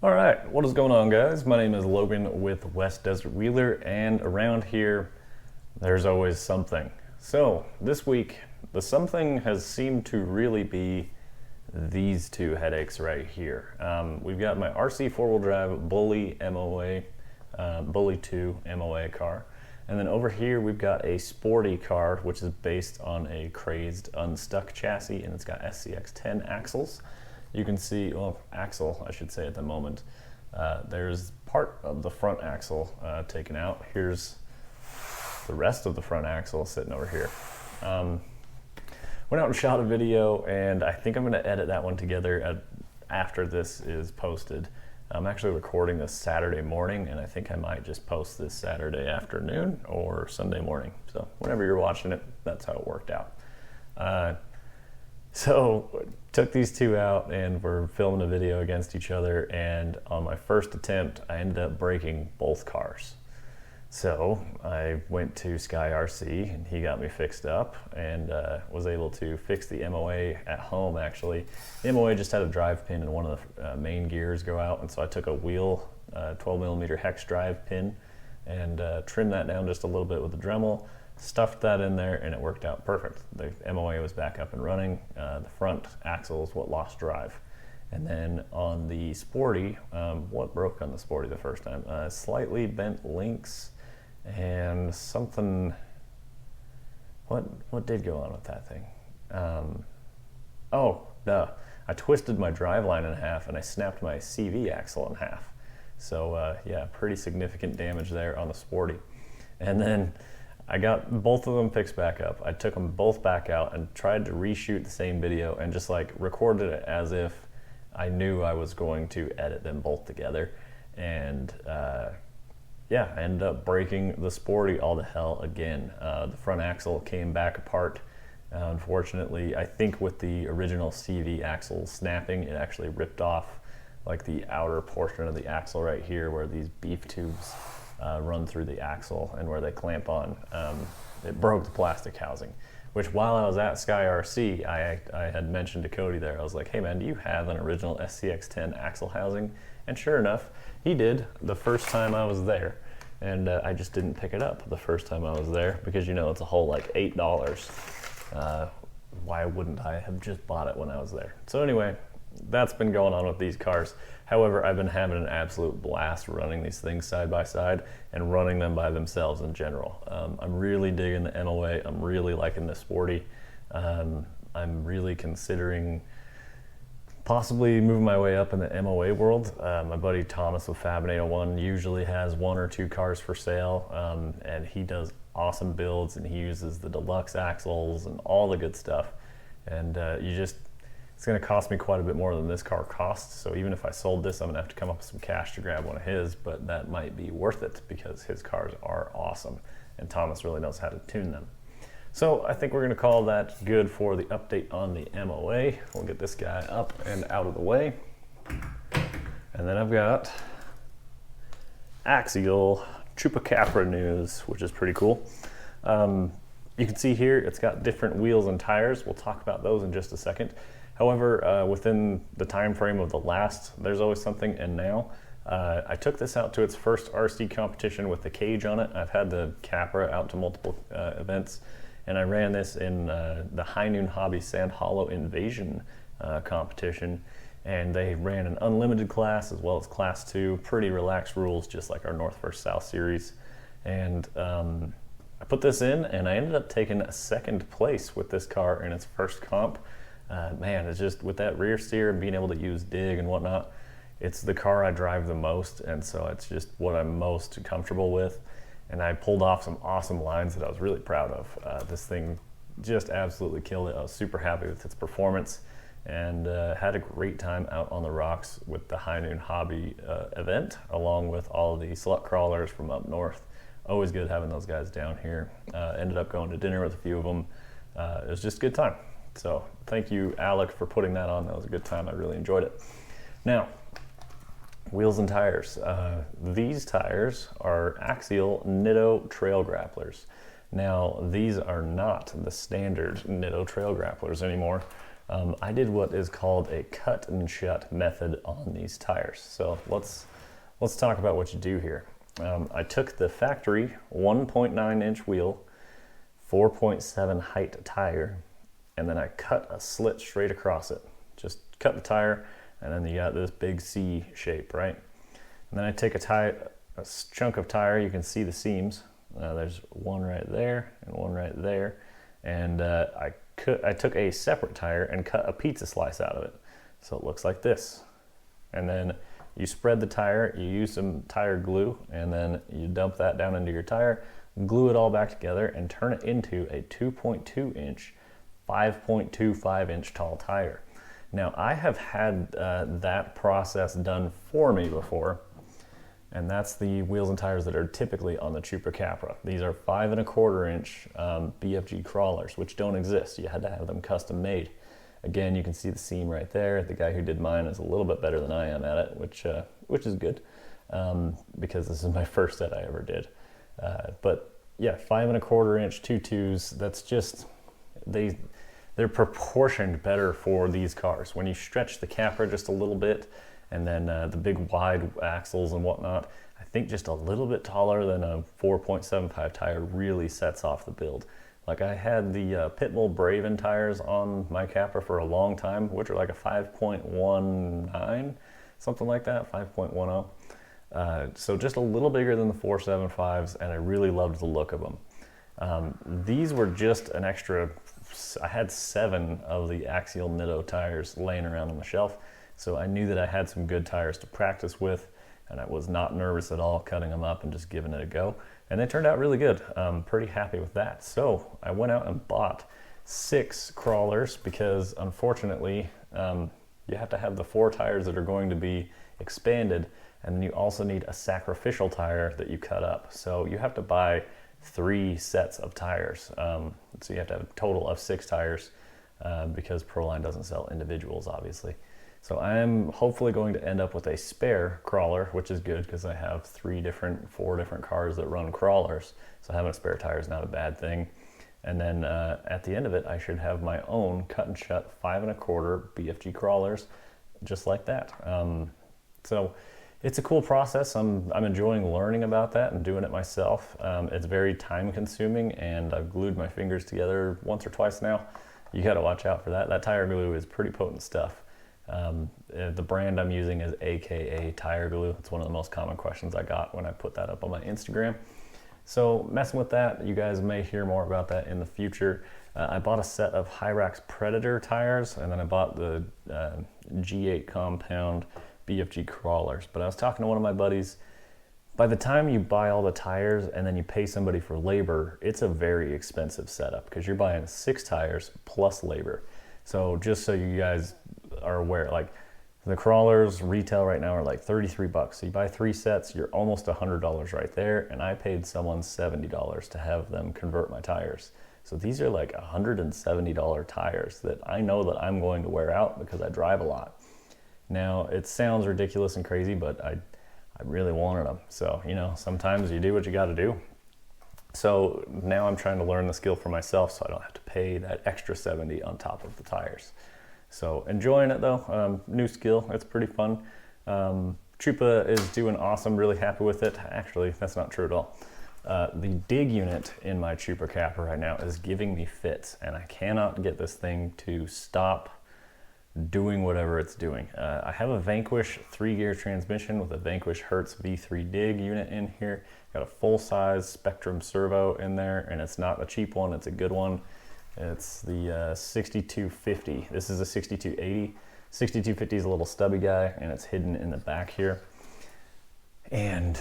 All right, what is going on, guys? My name is Logan with West Desert Wheeler, and around here, there's always something. So this week, the something has seemed to really be these two headaches right here. We've got my RC four-wheel drive Bully MOA, Bully 2 MOA car. And then over here, we've got a sporty car, which is based on a crazed unstuck chassis, and it's got SCX10 axles. You can see, well, axle, I should say at the moment. There's part of the front axle taken out. Here's the rest of the front axle sitting over here. Went out and shot a video, and I think I'm gonna edit that one together after this is posted. I'm actually recording this Saturday morning, and I think I might just post this Saturday afternoon or Sunday morning. So whenever you're watching it, that's how it worked out. So took these two out and we're filming a video against each other, and on my first attempt I ended up breaking both cars. So I went to Spec RC and he got me fixed up, and was able to fix the MOA at home. Actually, the MOA just had a drive pin and one of the main gears go out, and so I took a wheel 12mm hex drive pin and trimmed that down just a little bit with the Dremel, stuffed that in there, and it worked out perfect. The MOA was back up and running. The front axle is what lost drive. And then on the sporty, what broke on the sporty the first time? Slightly bent links and something. What did go on with that thing? Oh, no. I twisted my driveline in half and I snapped my CV axle in half. So yeah, pretty significant damage there on the sporty. And then I got both of them fixed back up. I took them both back out and tried to reshoot the same video and just like recorded it as if I knew I was going to edit them both together. And yeah, I ended up breaking the sporty all to hell again. The front axle came back apart. Unfortunately, I think with the original CV axle snapping, it actually ripped off like the outer portion of the axle right here where these beef tubes run through the axle and where they clamp on. It broke the plastic housing, which while I was at Spec RC, I had mentioned to Cody there. I was like, hey man, do you have an original SCX10 axle housing? And sure enough, he did the first time I was there. And I just didn't pick it up the first time I was there because, you know, it's a whole like $8. Why wouldn't I have just bought it when I was there? So anyway, that's been going on with these cars. However, I've been having an absolute blast running these things side by side and running them by themselves in general. I'm really digging the MOA. I'm really liking the sporty. I'm really considering possibly moving my way up in the MOA world. My buddy Thomas with Fab801 usually has one or two cars for sale, and he does awesome builds, and he uses the deluxe axles and all the good stuff. And it's gonna cost me quite a bit more than this car costs. So even if I sold this, I'm gonna have to come up with some cash to grab one of his, but that might be worth it because his cars are awesome and Thomas really knows how to tune them. So I think we're gonna call that good for the update on the MOA. We'll get this guy up and out of the way. And then I've got axial Capra news, which is pretty cool. You can see here, it's got different wheels and tires. We'll talk about those in just a second. However, within the time frame of the last, there's always something, and now, I took this out to its first RC competition with the cage on it. I've had the Capra out to multiple events, and I ran this in the High Noon Hobby Sand Hollow Invasion competition, and they ran an unlimited class as well as class 2, pretty relaxed rules, just like our North vs. South series. And I put this in, and I ended up taking a second place with this car in its first comp. Man, it's just with that rear steer and being able to use dig and whatnot, it's the car I drive the most, and so it's just what I'm most comfortable with. And I pulled off some awesome lines that I was really proud of. This thing just absolutely killed it. I was super happy with its performance, and had a great time out on the rocks with the High Noon Hobby event, along with all of the slut crawlers from up north. Always good having those guys down here. Ended up going to dinner with a few of them. It was just a good time. So thank you, Alec, for putting that on. That was a good time. I really enjoyed it. Now, wheels and tires. These tires are axial Nitto trail grapplers. Now, these are not the standard Nitto trail grapplers anymore. I did what is called a cut and shut method on these tires. So let's talk about what you do here. I took the factory 1.9 inch wheel, 4.7 height tire, and then I cut a slit straight across it. Just cut the tire, and then you got this big C shape, right? And then I take a chunk of tire. You can see the seams. There's one right there and one right there. And I took a separate tire and cut a pizza slice out of it. So it looks like this. And then you spread the tire, you use some tire glue, and then you dump that down into your tire, glue it all back together, and turn it into a 2.2 inch, 5.25 inch tall tire. Now, I have had that process done for me before, and that's the wheels and tires that are typically on the Chupa Capra. These are 5 1/4 inch BFG crawlers, which don't exist. You had to have them custom made. Again, you can see the seam right there. The guy who did mine is a little bit better than I am at it, which is good, because this is my first set I ever did. But yeah, 5 1/4 inch 2.2s, that's just, they're proportioned better for these cars. When you stretch the Capra just a little bit, and then the big wide axles and whatnot, I think just a little bit taller than a 4.75 tire really sets off the build. Like, I had the Pitbull Braven tires on my Capra for a long time, which are like a 5.19, something like that, 5.10. So just a little bigger than the 4.75s, and I really loved the look of them. These were just an extra, I had 7 of the Axial Nitto tires laying around on the shelf, so I knew that I had some good tires to practice with, and I was not nervous at all cutting them up and just giving it a go. And they turned out really good. I'm pretty happy with that. So I went out and bought 6 crawlers because, unfortunately, you have to have the 4 tires that are going to be expanded, and then you also need a sacrificial tire that you cut up. So you have to buy 3 sets of tires. So you have to have a total of 6 tires because Proline doesn't sell individuals, obviously. So I'm hopefully going to end up with a spare crawler, which is good because I have 4 different cars that run crawlers. So having a spare tire is not a bad thing. And then at the end of it, I should have my own cut and shut 5 1/4 BFG crawlers, just like that. So it's a cool process. I'm enjoying learning about that and doing it myself. It's very time consuming, and I've glued my fingers together once or twice now. You got to watch out for that. That tire glue is pretty potent stuff. The brand I'm using is AKA Tire Glue. It's one of the most common questions I got when I put that up on my Instagram. So messing with that, you guys may hear more about that in the future. I bought a set of Hyrax Predator tires, and then I bought the G8 compound BFG crawlers. But I was talking to one of my buddies. By the time you buy all the tires and then you pay somebody for labor, it's a very expensive setup because you're buying 6 tires plus labor. So just so you guys are aware, like, the crawlers retail right now are like 33 bucks. So you buy 3 sets, you're almost $100 right there. And I paid someone $70 to have them convert my tires. So these are like $170 tires that I know that I'm going to wear out because I drive a lot. Now, it sounds ridiculous and crazy, but I really wanted them. So, you know, sometimes you do what you got to do. So now I'm trying to learn the skill for myself so I don't have to pay that extra 70 on top of the tires. So enjoying it though, new skill, it's pretty fun. Chupa is doing awesome, really happy with it. Actually, that's not true at all. The dig unit in my Chupa Capra right now is giving me fits, and I cannot get this thing to stop doing whatever it's doing. I have a Vanquish 3-gear transmission with a Vanquish Hertz V3 dig unit in here. Got a full-size Spectrum servo in there, and it's not a cheap one, it's a good one. It's the 6250. This is a 6280. 6250 is a little stubby guy, and it's hidden in the back here. And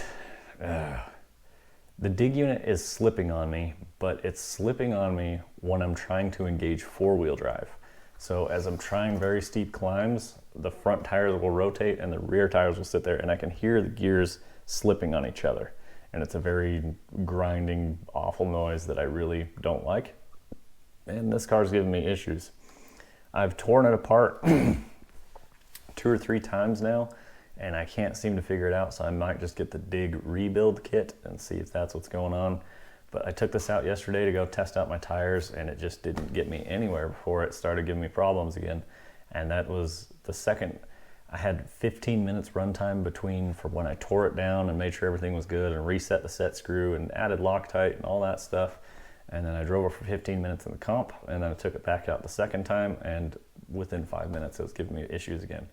the dig unit is slipping on me, but it's slipping on me when I'm trying to engage 4-wheel drive. So as I'm trying very steep climbs, the front tires will rotate and the rear tires will sit there, and I can hear the gears slipping on each other. And it's a very grinding, awful noise that I really don't like. And this car's giving me issues. I've torn it apart 2 or 3 times now, and I can't seem to figure it out, so I might just get the dig rebuild kit and see if that's what's going on. But I took this out yesterday to go test out my tires, and it just didn't get me anywhere before it started giving me problems again. And that was the second. I had 15 minutes runtime between from when I tore it down and made sure everything was good and reset the set screw and added Loctite and all that stuff. And then I drove it for 15 minutes in the comp, and then I took it back out the second time, and within 5 minutes it was giving me issues again.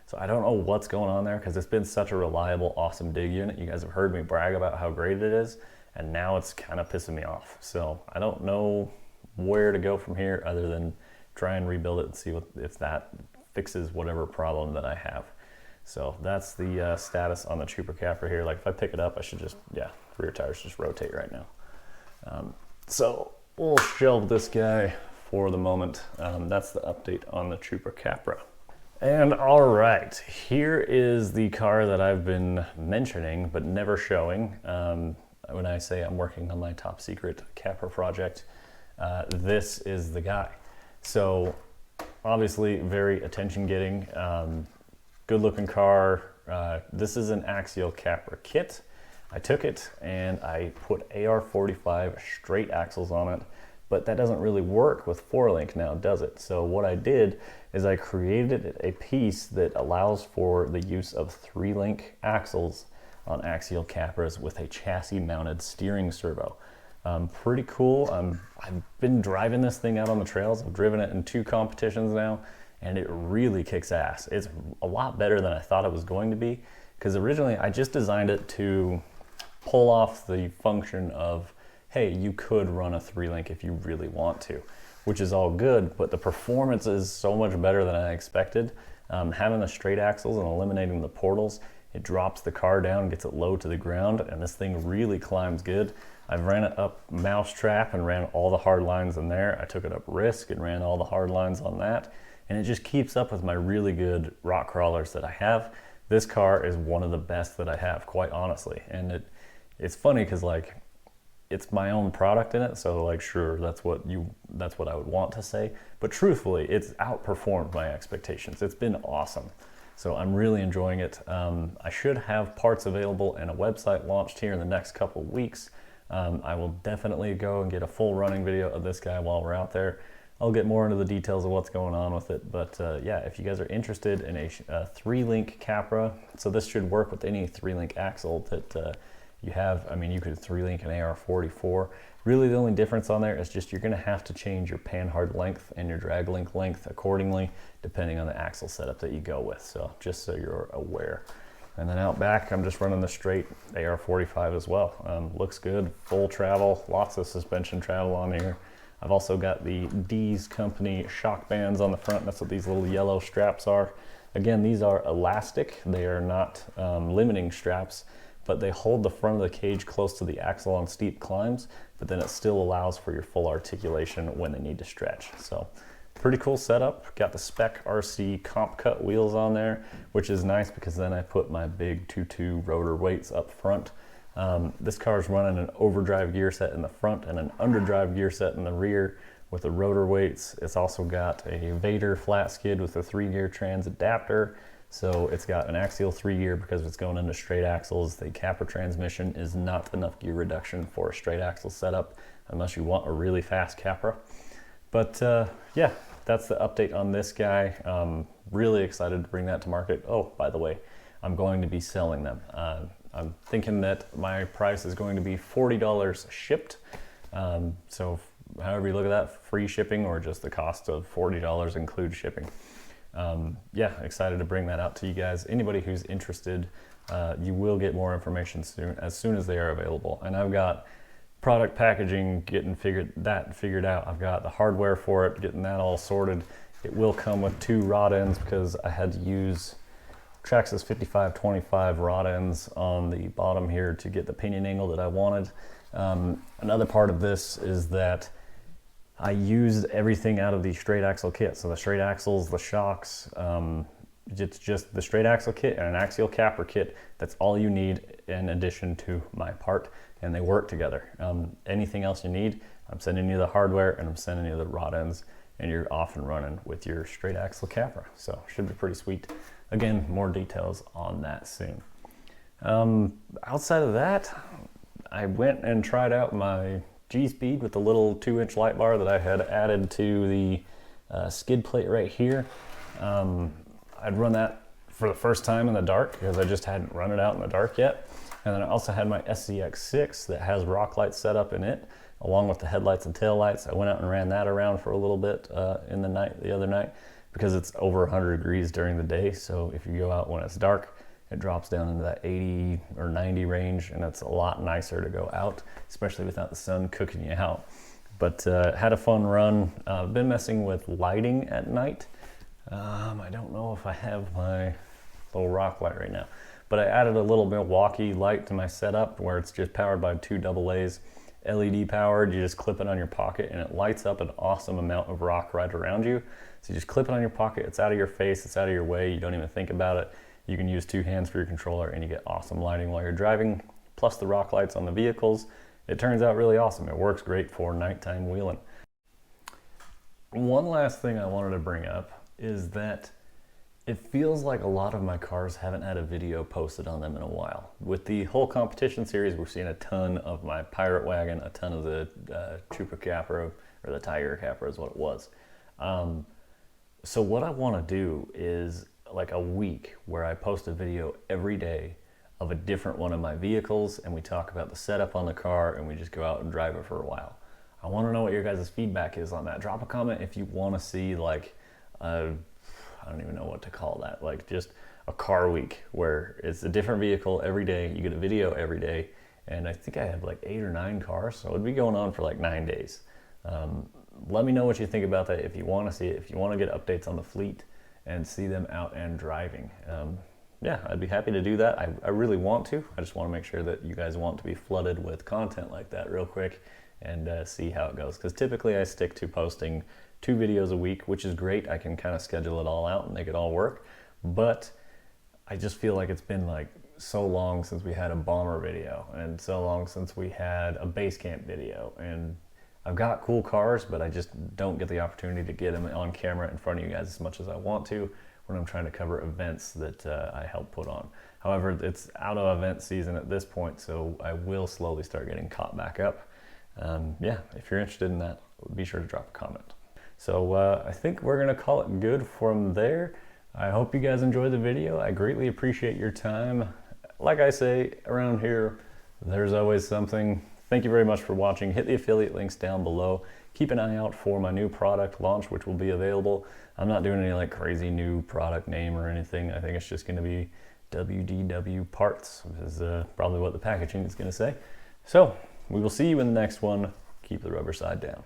So I don't know what's going on there, because it's been such a reliable, awesome dig unit. You guys have heard me brag about how great it is, and now it's kind of pissing me off. So I don't know where to go from here other than try and rebuild it and see if that fixes whatever problem that I have. So that's the status on the Trooper Capra here. Like if I pick it up, I should just, yeah, rear tires just rotate right now. So we'll shelve this guy for the moment. That's the update on the Trooper Capra. And all right, here is the car that I've been mentioning but never showing. When I say I'm working on my top secret Capra project, this is the guy. So obviously very attention getting, good looking car. This is an axial Capra kit. I took it and I put AR45 straight axles on it, but that doesn't really work with 4-link now, does it? So what I did is I created a piece that allows for the use of 3-link axles on axial Capras with a chassis mounted steering servo. Pretty cool. I've been driving this thing out on the trails. I've driven it in 2 competitions now, and it really kicks ass. It's a lot better than I thought it was going to be, because originally I just designed it to pull off the function of, hey, you could run a 3-link if you really want to, which is all good, but the performance is so much better than I expected. Having the straight axles and eliminating the portals, it drops the car down, gets it low to the ground, and this thing really climbs good. I've ran it up Mousetrap and ran all the hard lines in there. I took it up Risk and ran all the hard lines on that, and it just keeps up with my really good rock crawlers that I have. This car is one of the best that I have, quite honestly. And it's funny because like it's my own product in it, so like sure, that's what I would want to say, but truthfully it's outperformed my expectations. It's been awesome. So I'm really enjoying it. I should have parts available and a website launched here in the next couple weeks. I will definitely go and get a full running video of this guy while we're out there. I'll get more into the details of what's going on with it, but yeah, if you guys are interested in a 3-link Capra, so this should work with any 3-link axle that you have. I mean, you could 3-link an AR44. Really the only difference on there is just you're gonna have to change your panhard length and your drag link length accordingly, depending on the axle setup that you go with. So just so you're aware. And then out back, I'm just running the straight AR45 as well. Looks good, full travel, lots of suspension travel on here. I've also got the D's Company shock bands on the front. That's what these little yellow straps are. Again, these are elastic. They are not limiting straps, but they hold the front of the cage close to the axle on steep climbs, but then it still allows for your full articulation when they need to stretch. So pretty cool setup. Got the Spec RC comp cut wheels on there, which is nice because then I put my big 2.2 rotor weights up front. This car is running an overdrive gear set in the front and an underdrive gear set in the rear with the rotor weights. It's also got a Vader flat skid with a 3-gear trans adapter. So it's got an axial 3-gear because it's going into straight axles. The Capra transmission is not enough gear reduction for a straight axle setup unless you want a really fast Capra. But yeah, that's the update on this guy. Really excited to bring that to market. Oh, by the way, I'm going to be selling them. I'm thinking that my price is going to be $40 shipped. So however you look at that, free shipping or just the cost of $40 includes shipping. Yeah, excited to bring that out to you guys. Anybody who's interested, you will get more information as soon as they are available. And I've got product packaging getting figured out. I've got the hardware for it, getting that all sorted. It will come with 2 rod ends because I had to use Traxxas 5525 rod ends on the bottom here to get the pinion angle that I wanted. Another part of this is that I used everything out of the straight axle kit. So the straight axles, the shocks, it's just the straight axle kit and an axial Capra kit. That's all you need in addition to my part, and they work together. Anything else you need, I'm sending you the hardware and I'm sending you the rod ends, and you're off and running with your straight axle Capra. So should be pretty sweet. Again, more details on that soon. Outside of that, I went and tried out my G-Speed with the little 2-inch light bar that I had added to the skid plate right here. I'd run that for the first time in the dark because I just hadn't run it out in the dark yet. And then I also had my SCX6 that has rock lights set up in it, along with the headlights and tail lights. I went out and ran that around for a little bit the other night, because it's over 100 degrees during the day. So if you go out when it's dark, it drops down into that 80 or 90 range, and it's a lot nicer to go out, especially without the sun cooking you out. But had a fun run. Been messing with lighting at night. I don't know if I have my little rock light right now, but I added a little Milwaukee light to my setup where it's just powered by 2 AA's, LED powered. You just clip it on your pocket and it lights up an awesome amount of rock right around you. So you just clip it on your pocket, it's out of your face, it's out of your way, you don't even think about it. You can use 2 hands for your controller and you get awesome lighting while you're driving, plus the rock lights on the vehicles. It turns out really awesome. It works great for nighttime wheeling. One last thing I wanted to bring up is that it feels like a lot of my cars haven't had a video posted on them in a while. With the whole competition series, we're seeing a ton of my Pirate Wagon, a ton of the Trooper Capra, or the Tiger Capra is what it was. So what I want to do is like a week where I post a video every day of a different one of my vehicles, and we talk about the setup on the car, and we just go out and drive it for a while. I want to know what your guys' feedback is on that. Drop a comment if you want to see like I don't even know what to call that, like just a car week where it's a different vehicle every day, you get a video every day, and I think I have like 8 or 9 cars, so it'd be going on for like 9 days. Let me know what you think about that, if you want to see it, if you want to get updates on the fleet and see them out and driving. Yeah, I'd be happy to do that. I really want to. I just want to make sure that you guys want to be flooded with content like that real quick and see how it goes. Because typically I stick to posting 2 videos a week, which is great. I can kind of schedule it all out and make it all work. But I just feel like it's been like so long since we had a bomber video and so long since we had a base camp video. And I've got cool cars, but I just don't get the opportunity to get them on camera in front of you guys as much as I want to when I'm trying to cover events that I help put on. However, it's out of event season at this point, so I will slowly start getting caught back up. Yeah, if you're interested in that, be sure to drop a comment. So I think we're gonna call it good from there. I hope you guys enjoyed the video. I greatly appreciate your time. Like I say around here, there's always something. Thank you very much for watching. Hit the affiliate links down below. Keep an eye out for my new product launch, which will be available. I'm not doing any like crazy new product name or anything. I think it's just gonna be WDW Parts, is probably what the packaging is gonna say. So we will see you in the next one. Keep the rubber side down.